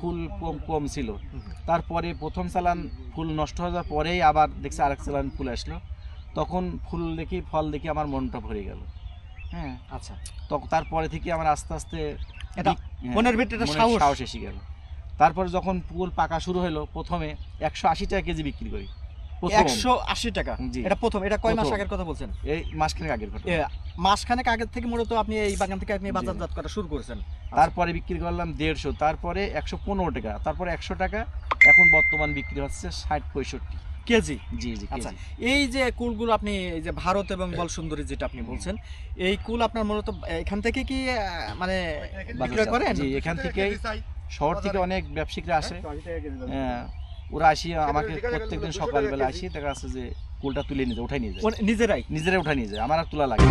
ফুল কম কম ছিল। তারপরে প্রথম চালান ফুল নষ্ট হয়ে যাওয়ার পরেই আবার দেখছি আরেক চালান ফুল আসলো, তখন ফুল দেখি ফল দেখি আমার মনটা ভরে গেল। হ্যাঁ, আচ্ছা, তারপরে থেকে আমার আস্তে আস্তে এটা মনের ভিতরে একটা সাহস এসে গেল। তারপরে যখন ফুল পাকা শুরু হলো, প্রথমে 180 টাকা কেজি বিক্রি করি। 180 টাকা, এটা প্রথম। এটা কয় মাস আগের কথা বলছেন? এই মাসখানেক আগের ঘটনা। মাসখানেক আগের থেকে মূলত আপনি এই বাগান থেকে আপনি বাজারজাত করা শুরু করেছেন। তারপরে বিক্রি করলাম 150, তারপরে 115 টাকা, তারপরে 100 টাকা, এখন বর্তমান বিক্রি হচ্ছে 60-65 কেজি। জি জি। আচ্ছা, এই যে কুলগুলো আপনি এই যে ভারত এবং বলসুন্দরী যেটা আপনি বলছেন, এই কুল আপনার মূলত এখান থেকে কি মানে বিক্রয় করেন? জি, এখান থেকে শহর থেকে অনেক ব্যবসায়িকরা আসে, ওরা আসি আমাকে প্রত্যেকদিন সকালবেলা আসি, দেখা যাচ্ছে যে কুলটা তুলে নিয়ে যায়, উঠাই নিয়ে যায়, নিজেরাই উঠাই নিয়ে যায়, আমার আর তোলা লাগে।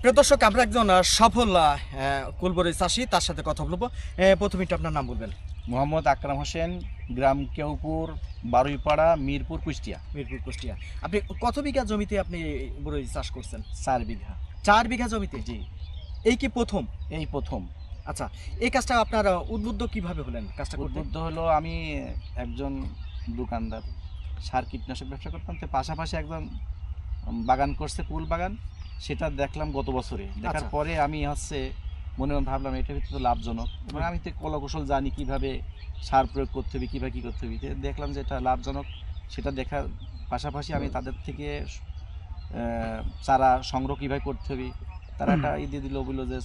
প্রিয় দর্শক, আমরা একজন সফল কুলবরই চাষি, তার সাথে কথা বলবো। প্রথমে আপনার নাম বলবেন। মোহাম্মদ আকরাম হোসেন, গ্রাম কেউপুর, বারুইপাড়া, মিরপুর, কুষ্টিয়া। আপনি কত বিঘা জমিতে আপনি বরই চাষ করছেন? 4 বিঘা। 4 বিঘা জমিতে? জি। এই কি প্রথম? এই প্রথম। আচ্ছা, এই কাজটা আপনার উদ্বুদ্ধ কিভাবে হলেন কাজটা করতে? উদ্বুদ্ধ হলো, আমি একজন দোকানদার, সার কীটনাশক ব্যবসা করতাম, তো পাশাপাশি একজন বাগান করছে, কুল বাগান, সেটা দেখলাম গত বছরে। দেখার পরে আমি মনে ভাবলাম এটার ভিতরে তো লাভজনক, এবং আমি তো কলাকৌশল জানি কিভাবে সার প্রয়োগ করতে হবে, কীভাবে কী করতে হবে। দেখলাম যে এটা লাভজনক, সেটা দেখার পাশাপাশি আমি তাদের থেকে চারা সংগ্রহ কীভাবে করতে হবে, তারা একটা দিয়ে দিল, বললো যে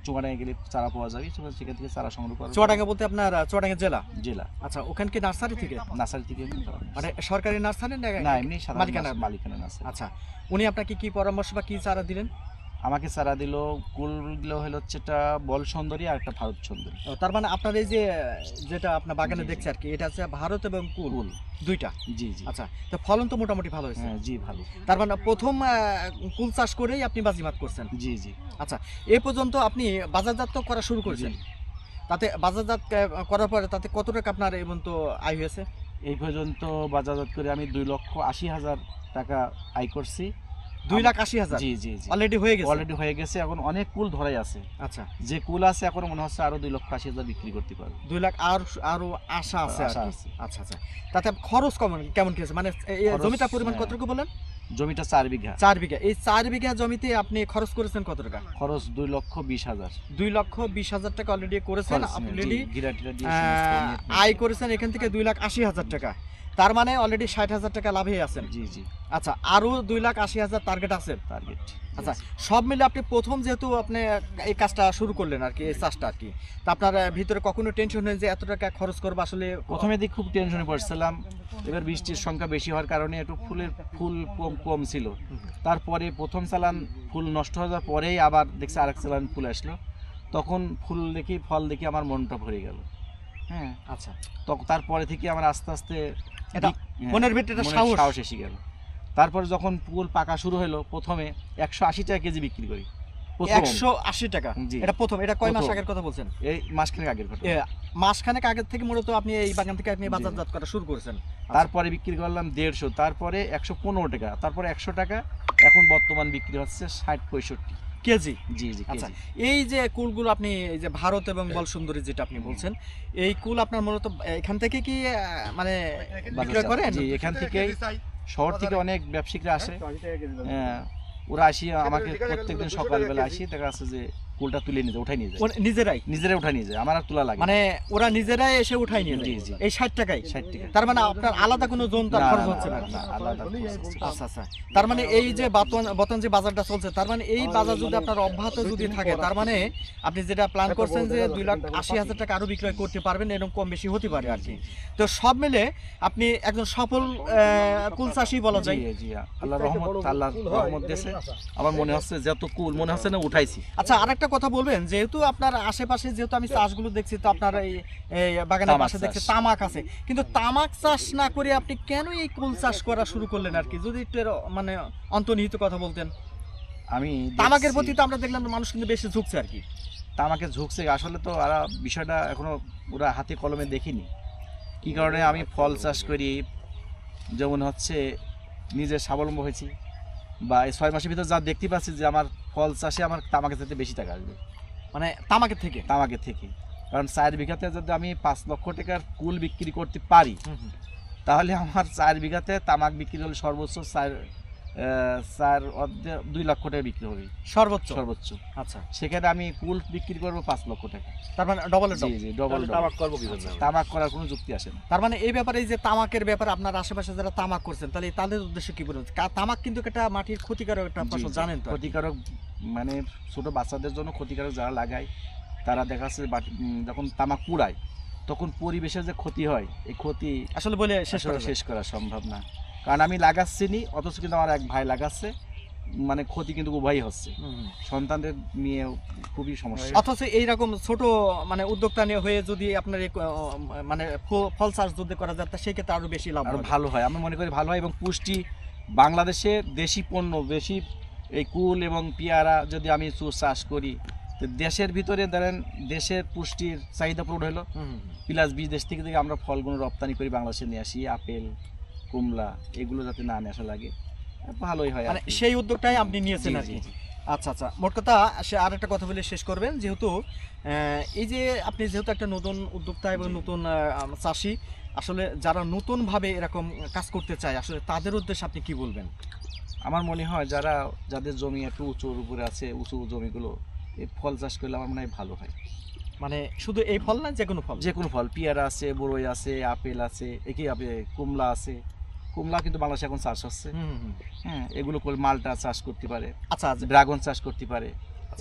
চুয়াডাঙ্গা গেলে চারা পাওয়া যাবে, সেখান থেকে চারা সংগ্রহ করা। চুয়াডাঙ্গা বলতে আপনার চুয়াডাঙ্গা জেলা? আচ্ছা, ওখানে কি নার্সারি থেকে? মানে সরকারি নার্সারি না এমনি মালিকানা নার্সারি? আচ্ছা, উনি আপনাকে কি পরামর্শ বা কি চারা দিলেন? আমাকে চারা দিল, কুলগুলো হচ্ছে একটা বল সুন্দরী আর একটা ভারত সুন্দরী। তার মানে আপনার এই যে যেটা আপনার বাগানে দেখছে আর কি, এটা হচ্ছে ভারত এবং কুল দুইটা? জি জি। আচ্ছা, তো ফলন তো মোটামুটি ভালো হয়েছে? জি, ভালো। তার মানে প্রথম কুল চাষ করেই আপনি বাজিমাত করছেন? জি জি। আচ্ছা, এ পর্যন্ত আপনি বাজারজাত করা শুরু করেছেন, তাতে বাজারজাত করার পরে তাতে কত টাকা আপনার এই পর্যন্ত আয় হয়েছে? এই পর্যন্ত বাজারজাত করে আমি 2,80,000 টাকা আয় করছি। 2,80,000? জি জি জি। অলরেডি হয়ে গেছে? এখন অনেক কুল ধরাই আছে। আচ্ছা, যে কুল আছে এখন মনে হচ্ছে আরো 2,80,000 বিক্রি করতে পারবে। 2 লাখ আরো আশা আছে। আচ্ছা, তাতে খরচ কেমন কি আছে? মানে জমিটা পরিমাণ কতটুকু বলেন? জমিটা 4 বিঘা। 4 বিঘা। এই 4 বিঘা জমিতে আপনি খরচ করেছেন কত টাকা? খরচ 2,20,000। 2,20,000 টাকা অলরেডি করেছেন। অলরেডি আয় করেছেন এখান থেকে 2,80,000 টাকা। তার মানে অলরেডি 60,000 টাকা লাভে আছেন। জি জি। আচ্ছা, আরো 2,80,000 টার্গেট আছে? আচ্ছা, সব মিলে আপনি প্রথম যেহেতু আপনি এই কাজটা শুরু করলেন আর কি, এই চাষটা আর কি, তা আপনার ভিতরে কখনো টেনশন হয় যে এত টাকা খরচ করবো? আসলে প্রথমে দিক খুব টেনশনে পড়ছিলাম, এবার বৃষ্টির সংখ্যা বেশি হওয়ার কারণে একটু ফুল কম ছিল। তারপরে প্রথম চালান ফুল নষ্ট হয়ে যাওয়ার পরেই আবার দেখছি আরেক চালান ফুল আসলো, তখন ফুল দেখি ফল দেখি আমার মনটা ভরে গেল। হ্যাঁ, আচ্ছা, তারপরে থেকে আমার আস্তে আস্তে এটা মনের ভিতরে একটা সাহস এসে গেল। তারপরে যখন ফুল পাকা শুরু হলো, প্রথমে 180 টাকা কেজি বিক্রি করি। 180 টাকা? এটা প্রথম। এটা কয় মাস আগের কথা বলছেন? এই মাসখানেক আগের ঘটনা। মাসখানেক আগের থেকে মূলত আপনি এই বাগান থেকে আপনি বাজারজাত করা শুরু করেছেন। তারপরে বিক্রি করলাম 150, তারপরে 115 টাকা, তারপরে 100 টাকা, এখন বর্তমান বিক্রি হচ্ছে 60-65 কেজি। জি জি। আচ্ছা, এই যে কুলগুলো আপনি এই যে ভারত এবং বলসুন্দরী যেটা আপনি বলছেন, এই কুল আপনার মূলত এখান থেকে কি মানে বিক্রয় করেন? জি, এখান থেকে শহর থেকে অনেক ব্যবসায়িকরা আসে, ওরা আসি আমাকে প্রত্যেকদিন সকালবেলা আসি, দেখা যাচ্ছে যে কুলটা তুলে নিয়ে যায়, উঠাই নিয়ে যায়, নিজেরাই উঠাই নিয়ে যায়, আমার আর তোলা লাগে। মানে ওরা নিজেরাই এসে উঠাই নিয়ে যায়? এই 60 টাকায়? তার মানে আপনার আলাদা কোনো জোন তার খরচ হচ্ছে না? আচ্ছা আচ্ছা। তার মানে এই যে বর্তমান যে বাজারটা চলছে, তার মানে এই বাজার যদি আপনার অব্যাহত যদি থাকে, তার মানে আপনি যেটা প্ল্যান করছেন যে 2,80,000 টাকা আরো বিক্রয় করতে পারবেন, এরকম কম বেশি হতে পারে আর কি। তো সব মিলে আপনি একজন সফল কুল চাষী বলা যায়। জি, আল্লাহর রহমত দিয়েছে। আমার মনে হচ্ছে যত কুল মনে হচ্ছে না উঠাইছি। আচ্ছা, আরেকটা কথা বলবেন, যেহেতু আপনার আশেপাশে যেহেতু আমি চাষগুলো দেখছি, তো আপনার এই বাগানের পাশে দেখছি তামাক আছে, কিন্তু তামাক চাষ না করে আপনি কেন এই কুল চাষ করা শুরু করলেন আর কি? যদি একটু মানে অন্তর্নিহিত কথা বলতেন। আমি তামাকের প্রতি তো আমরা দেখলাম মানুষ কিন্তু বেশি ঝুঁকছে আর কি। তামাকে ঝুঁকছে আসলে, তো আর বিষয়টা এখনো ওরা হাতে কলমে দেখিনি। কি কারণে আমি ফল চাষ করি, যেমন হচ্ছে নিজে স্বাবলম্বী হয়েছি, বা এই 6 মাসের ভিতর যা দেখতে পাচ্ছি যে আমার ফল চাষে আমার তামাকের থেকে বেশি টাকা আসবে। মানে তামাকের থেকে? কারণ 4 বিঘাতে যদি আমি 5 লক্ষ টাকার কুল বিক্রি করতে পারি, তাহলে আমার 4 বিঘাতে তামাক বিক্রি হলে সর্বোচ্চ 2 লক্ষ টাকা বিক্রি হবে সর্বোচ্চ। আচ্ছা, সেখানে আমি কুল বিক্রি করবো 5 লক্ষ টাকা। তার মানে ডবল। তামাক করবো কি জন্য? তামাক করার কোনো যুক্তি আসে না। তার মানে এই ব্যাপারে, এই যে তামাকের ব্যাপারে আপনার আশেপাশে যারা তামাক করছেন, তাহলে তাদের উদ্দেশ্যে কি বলবেন? তামাক কিন্তু একটা মাটির ক্ষতিকারক একটা ফসল, জানেন তো? ক্ষতিকারক মানে ছোট বাচ্চাদের জন্য ক্ষতিকারক, যারা লাগায় তারা দেখা যাচ্ছে যখন তামাক পুড়ায় তখন পরিবেশের যে ক্ষতি হয়, এই ক্ষতি আসলে বলে শেষ করা সম্ভব না। কারণ আমি লাগাচ্ছি নি, অথচ কিন্তু আমার এক ভাই লাগাচ্ছে, মানে ক্ষতি কিন্তু উভয়ই হচ্ছে, সন্তানদের নিয়ে খুবই সমস্যা। অথচ এইরকম ছোট মানে উদ্যোক্তা নিয়ে হয়ে যদি আপনার মানে ফল চাষ যদি করা যায়, সেই ক্ষেত্রে আরো বেশি লাভ, আরো ভালো হয়, আমি মনে করি ভালো হয়। এবং পুষ্টি, বাংলাদেশে দেশি পণ্য বেশি, এই কুল এবং পেয়ারা যদি আমি চাষ করি, তো দেশের ভিতরে ধরেন দেশের পুষ্টির চাহিদা পূরণ হলো, প্লাস বিদেশ থেকে আমরা ফলগুলো রপ্তানি করি, বাংলাদেশে নিয়ে আসি, আপেল, কমলা, এগুলো যাতে না নিয়ে আসা লাগে, ভালোই হয়। মানে সেই উদ্যোগটাই আপনি নিয়েছেন আর কি। আচ্ছা আচ্ছা, মোট কথা আর একটা কথা বলে শেষ করবেন, যেহেতু এই যে আপনি যেহেতু একটা নতুন উদ্যোক্তা এবং নতুন চাষি, আসলে যারা নতুনভাবে এরকম কাজ করতে চায়, আসলে তাদের উদ্দেশ্যে আপনি কি বলবেন? আমার মনে হয় যাদের জমি একটু উঁচুর উপরে আছে, উঁচু জমিগুলো, এই ফল চাষ করলে আমার মনে হয় ভালো হয়। মানে শুধু এই ফল না, যে কোনো ফল, পেয়ারা আছে, বড়ই আছে, আপেল আছে, কমলা আছে। কমলা কিন্তু বাংলাদেশে এখন চাষ হচ্ছে, হ্যাঁ, এগুলো করলে মালটা চাষ করতে পারে, আচ্ছা, ড্রাগন চাষ করতে পারে,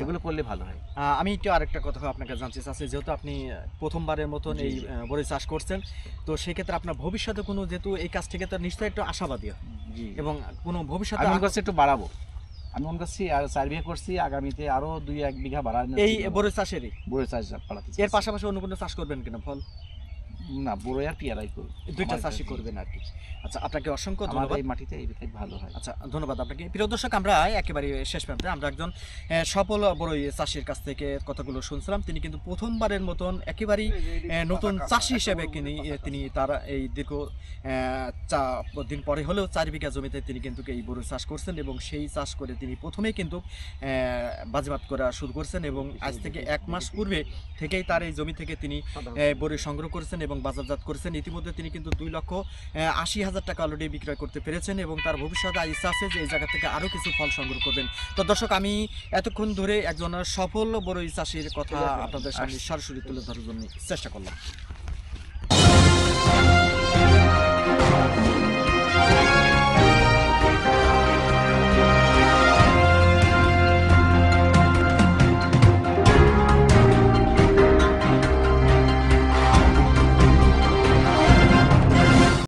এগুলো করলে ভালো হয়। আমি একটু আরেকটা কথা আপনাকে জানতে চাচ্ছি, যেহেতু আপনি প্রথমবারের মতন এই বড়ই চাষ করছেন, তো সেক্ষেত্রে আপনার ভবিষ্যতে কোনো, যেহেতু এই কাজ থেকে তো নিশ্চয়ই একটু আশাবাদী, এবং কোনো ভবিষ্যতে আমি কাছে একটু বাড়াবো, আমি মনে করছি আর 4 বিঘা করছি, আগামীতে আরো 2-1 বিঘা বাড়ানো, এই বড়ই চাষেরই বড়ই চাষ বাড়াতে। এর পাশাপাশি অন্য কোনো চাষ করবেন কিনা? ফল না, বড়ই আর পেয়ারাই করব, দুইটা চাষই করবেন আর কি। আচ্ছা, আপনাকে অসংখ্য ধন্যবাদ। এই মাটিতে এই ভালো হয়। আচ্ছা, ধন্যবাদ আপনাকে। প্রিয় দর্শক, আমরা একেবারে শেষ প্রান্তে আমরা একজন সফল বড়ই চাষির কাছ থেকে কথাগুলো শুনছিলাম। তিনি কিন্তু প্রথমবারের মতন একেবারেই নতুন চাষি হিসেবে তিনি তার এই দীর্ঘ দিন পরে হলেও 4 বিঘা জমিতে তিনি কিন্তু এই বড়ই চাষ করছেন, এবং সেই চাষ করে তিনি প্রথমেই কিন্তু বাজিমাত করা শুরু করছেন, এবং আজ থেকে 1 মাস পূর্বে থেকেই তার এই জমি থেকে তিনি বড়ই সংগ্রহ করেছেন এবং বাজারজাত করেছেন। ইতিমধ্যে তিনি কিন্তু 2,80,000 টাকা অলরেডি বিক্রয় করতে পেরেছেন, এবং তার ভবিষ্যতে ইচ্ছা আছে যে এই জায়গা থেকে আরও কিছু ফল সংগ্রহ করবেন। তো দর্শক, আমি এতক্ষণ ধরে একজন সফল বড়ই চাষির কথা আপনাদের সামনে সরাসরি তুলে ধরার জন্য চেষ্টা করলাম।